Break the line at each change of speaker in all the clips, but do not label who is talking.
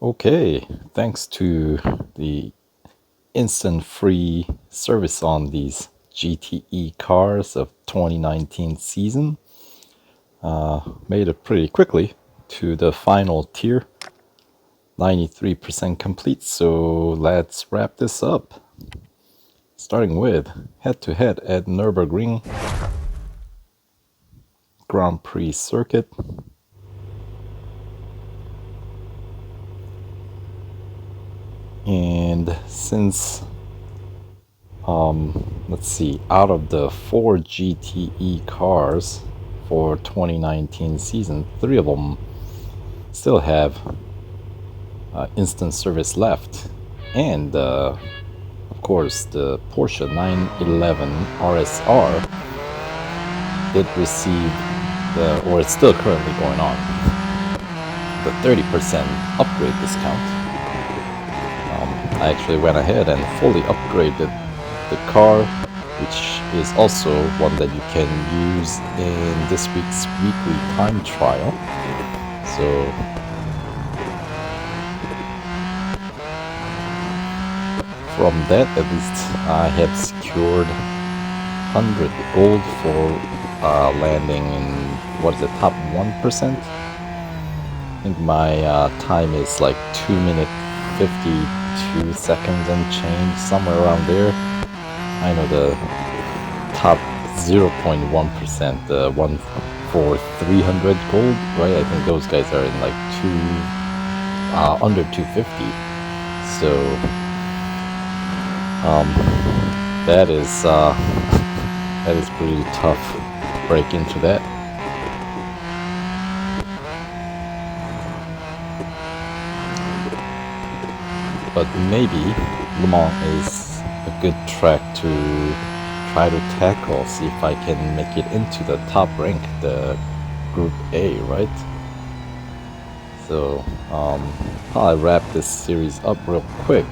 Okay, thanks to the instant free service on these GTE cars of 2019 season, made it pretty quickly to the final tier, 93% complete. So let's wrap this up. Starting with head-to-head at Nürburgring Grand Prix circuit. And since, let's see, out of the 4 GTE cars for 2019 season, 3 of them still have instant service left. And, of course, the Porsche 911 RSR did receive or it's still currently going on, the 30% upgrade discount. I actually went ahead and fully upgraded the car, which is also one that you can use in this week's weekly time trial. So from that, at least I have secured 100 gold for landing in, what is it, top 1%? I think my time is like 2 minutes 52 seconds and change, somewhere around there. I know the top 0.1%, one for 300 gold, right? I think those guys are in like under 250. So that is that is pretty tough break into that. But maybe Le Mans is a good track to try to tackle, see if I can make it into the top rank, the Group A, right? So I'll wrap this series up real quick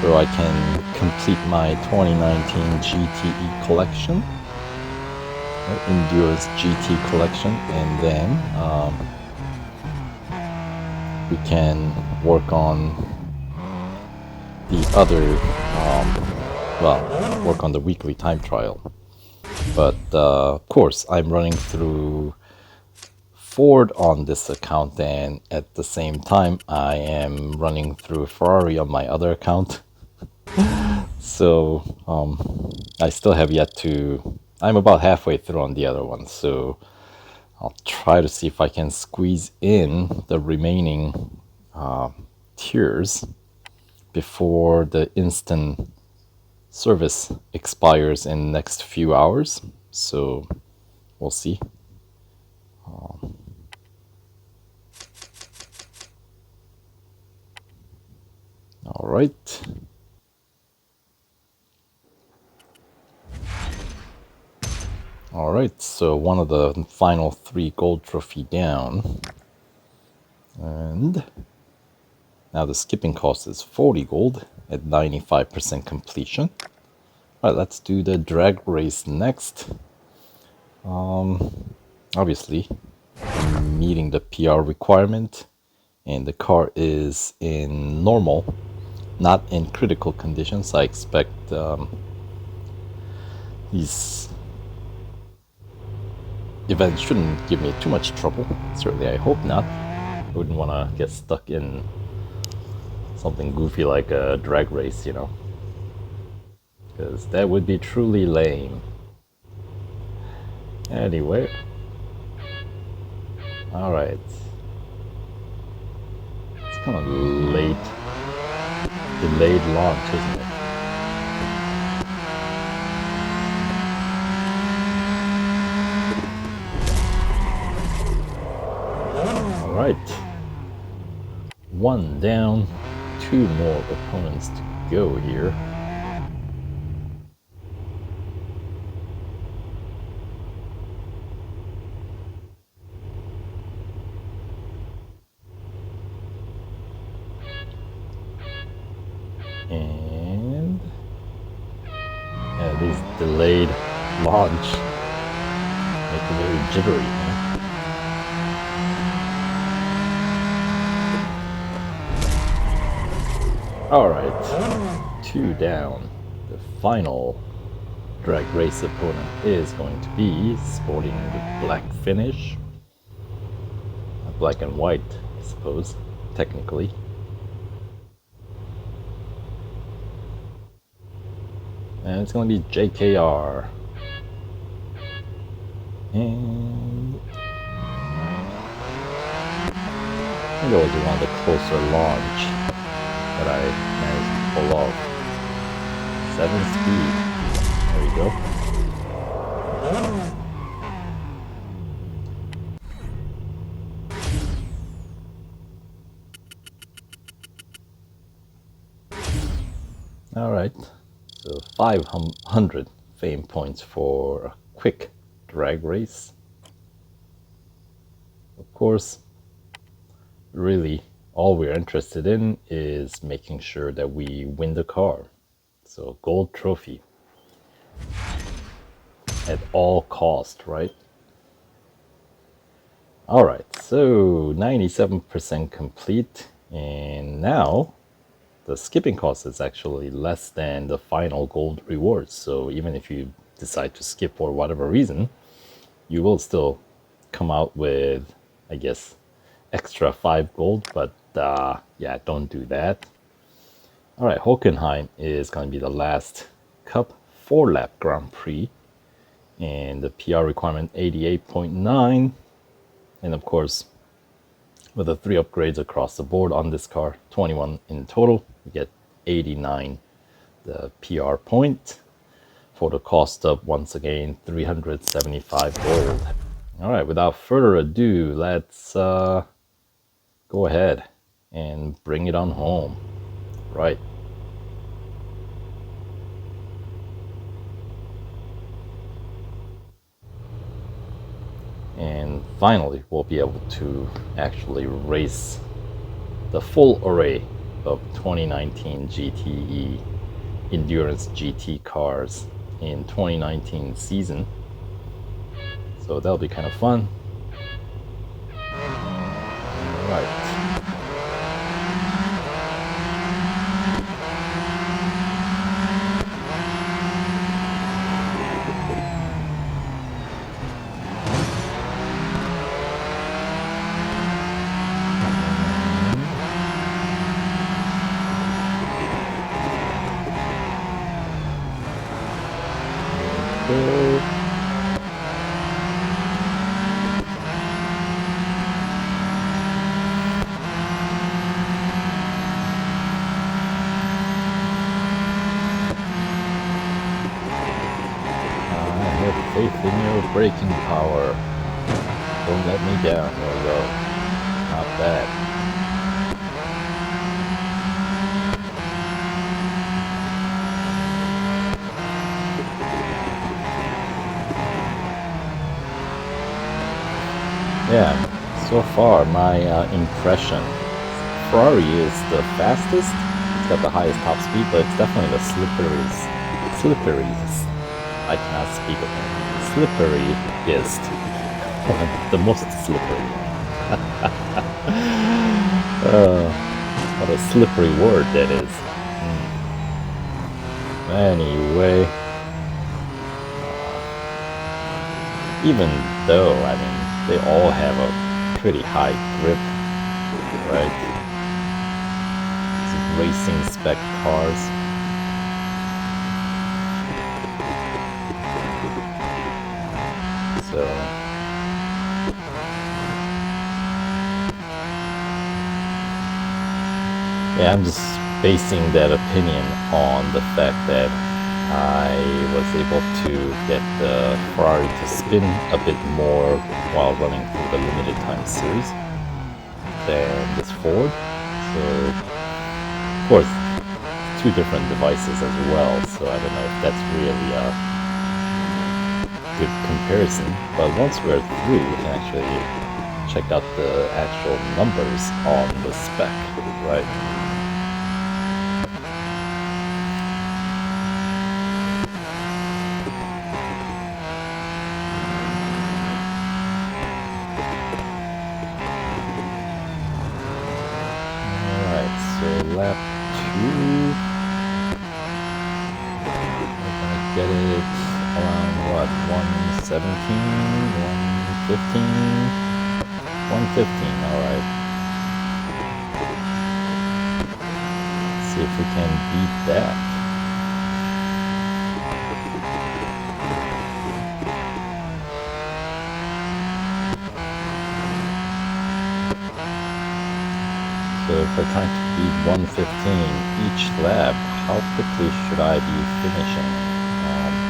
so I can complete my 2019 GTE collection, Endurance GT collection, and then we can work on the other, work on the weekly time trial. But of course, I'm running through Ford on this account, and at the same time, I am running through Ferrari on my other account. So I still have yet to, I'm about halfway through on the other one, so I'll try to see if I can squeeze in the remaining tiers before the instant service expires in the next few hours. So we'll see. All right. All right, so one of the final 3 gold trophy down. And now the skipping cost is 40 gold at 95% completion. All right, let's do the drag race next. Obviously, I'm meeting the PR requirement, and the car is in normal, not in critical conditions. I expect these events shouldn't give me too much trouble. Certainly, I hope not. I wouldn't want to get stuck in something goofy like a drag race, you know, because that would be truly lame. Anyway, all right. It's kind of delayed launch, isn't it? All right. 1 down, 2 more opponents to go here. And yeah, these delayed launch make it very jittery, huh? Alright, 2 down. The final drag race opponent is going to be sporting the black finish. Black and white, I suppose, technically. And it's going to be JKR. And I think it was one of the closer launch that I managed to pull off. 7 speed. There you go. Alright, so 500 fame points for a quick drag race. Of course, really all we're interested in is making sure that we win the car. So gold trophy at all cost, right? Alright, so 97% complete, and now the skipping cost is actually less than the final gold rewards. So even if you decide to skip for whatever reason, you will still come out with, I guess, extra 5 gold, but yeah, don't do that. All right, Hockenheim is going to be the last Cup 4-lap Grand Prix, and the PR requirement 88.9, and of course, with the 3 upgrades across the board on this car, 21 in total, we get 89 the PR point for the cost of, once again, 375 gold. All right, without further ado, let's go ahead and bring it on home. Right. And finally, we'll be able to actually race the full array of 2019 GTE Endurance GT cars in 2019 season. So that'll be kind of fun. All right. Faith in your braking power. Don't let me down. There we go. Not bad. Yeah, so far my impression, Ferrari is the fastest. It's got the highest top speed, but it's definitely the slipperiest. I cannot speak of it. Slipperiest. The most slippery. What a slippery word that is. Anyway, even though, I mean, they all have a pretty high grip, right? These racing spec cars. So yeah, I'm just basing that opinion on the fact that I was able to get the Ferrari to spin a bit more while running through the limited time series than this Ford. So of course, 2 different devices as well, so I don't know if that's really a good comparison, but once we're through, we can actually check out the actual numbers on the spec, right? Alright, so lap 2. groove. We're gonna get it around what, 117, 115, 115. All right. Let's see if we can beat that. So if we're trying to beat 115 each lap, how quickly should I be finishing?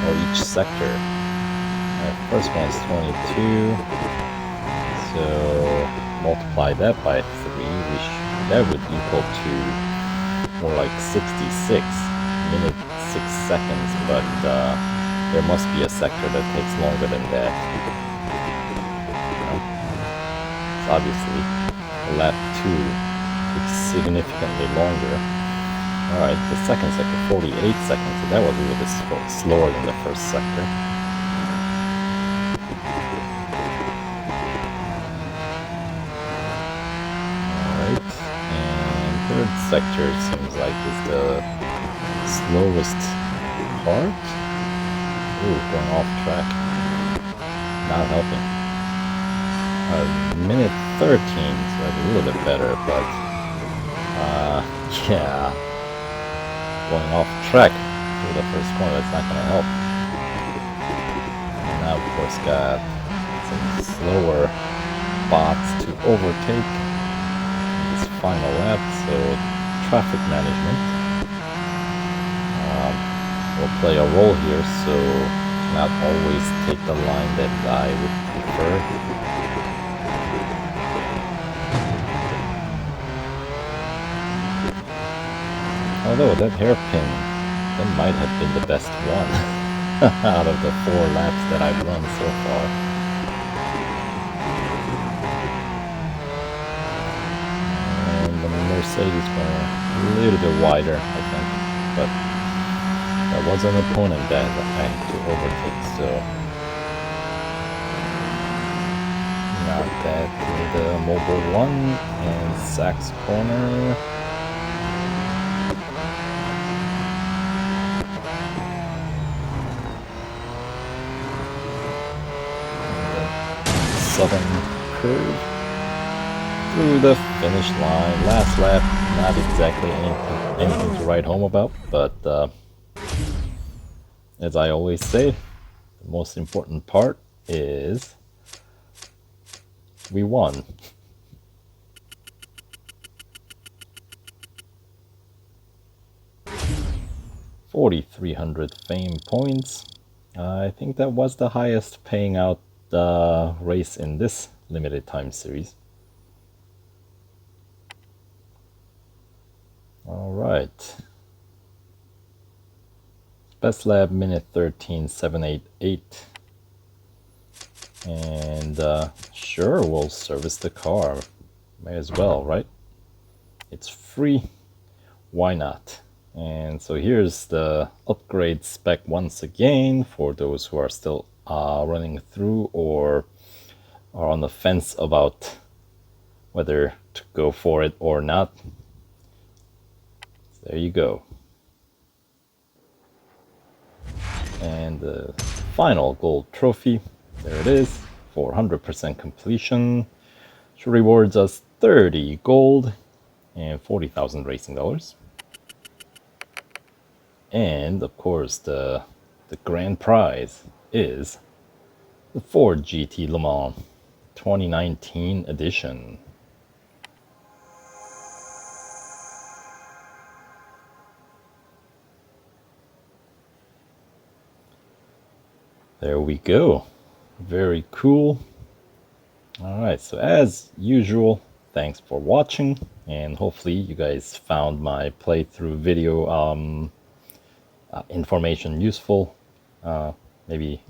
Or each sector? First one is 22, so multiply that by 3, that would equal to more like 66 minutes 6 seconds, but there must be a sector that takes longer than that. So obviously, lap 2 takes significantly longer. Alright, the second sector, 48 seconds, so that was a little bit slower than the first sector. Alright, and third sector seems like is the slowest part. Ooh, going off track. Not helping. Minute 13, so that's a little bit better, but yeah, going off track through the first corner, that's not going to help. And now, of course, got some slower spots to overtake in this final lap, so traffic management will play a role here, so not always take the line that I would prefer. Although that hairpin, that might have been the best one out of the 4 laps that I've run so far. And the Mercedes were a little bit wider, I think, but that was an opponent that I had to overtake, so not bad through the Mobile 1 and Sachs corner. Southern curve through the finish line. Last lap, not exactly anything to write home about, but as I always say, the most important part is we won. $4,300 fame points. I think that was the highest paying out race in this limited time series. All right. Best lap minute 13.788. And sure, we'll service the car. May as well, right? It's free. Why not? And so here's the upgrade spec once again for those who are still running through or are on the fence about whether to go for it or not. There you go. And the final gold trophy, there it is, for 100% completion, which rewards us 30 gold and 40,000 racing dollars. And of course, the grand prize is the Ford GT Le Mans 2019 edition. There we go. Very cool. Alright, so as usual, thanks for watching, and hopefully you guys found my playthrough video information useful, maybe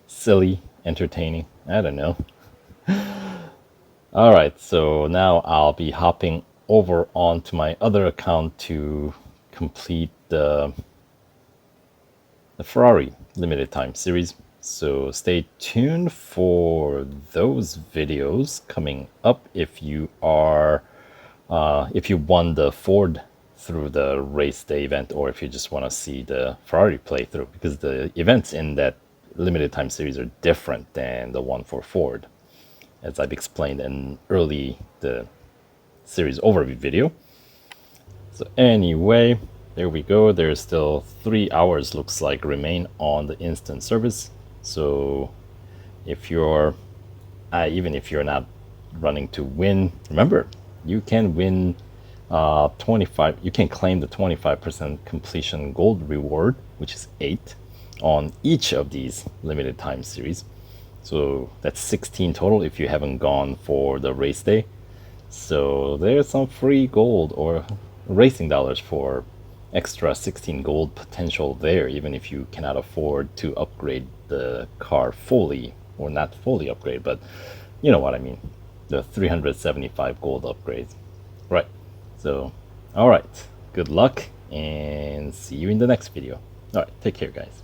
silly, entertaining, I don't know. Alright, so now I'll be hopping over onto my other account to complete the Ferrari limited time series. So stay tuned for those videos coming up if you are if you won the Ford through the race day event, or if you just want to see the Ferrari playthrough, because the events in that limited time series are different than the one for Ford, as I've explained in the series overview video. So anyway, there we go. There's still 3 hours looks like remain on the instant service. So if you're even if you're not running to win, remember you can win 25. You can claim the 25% completion gold reward, which is 8 on each of these limited time series. So that's 16 total if you haven't gone for the race day. So there's some free gold or racing dollars for extra 16 gold potential there, even if you cannot afford to upgrade the car fully, or not fully upgrade, but you know what I mean, the 375 gold upgrades, right? So all right, good luck and see you in the next video. All right, take care guys.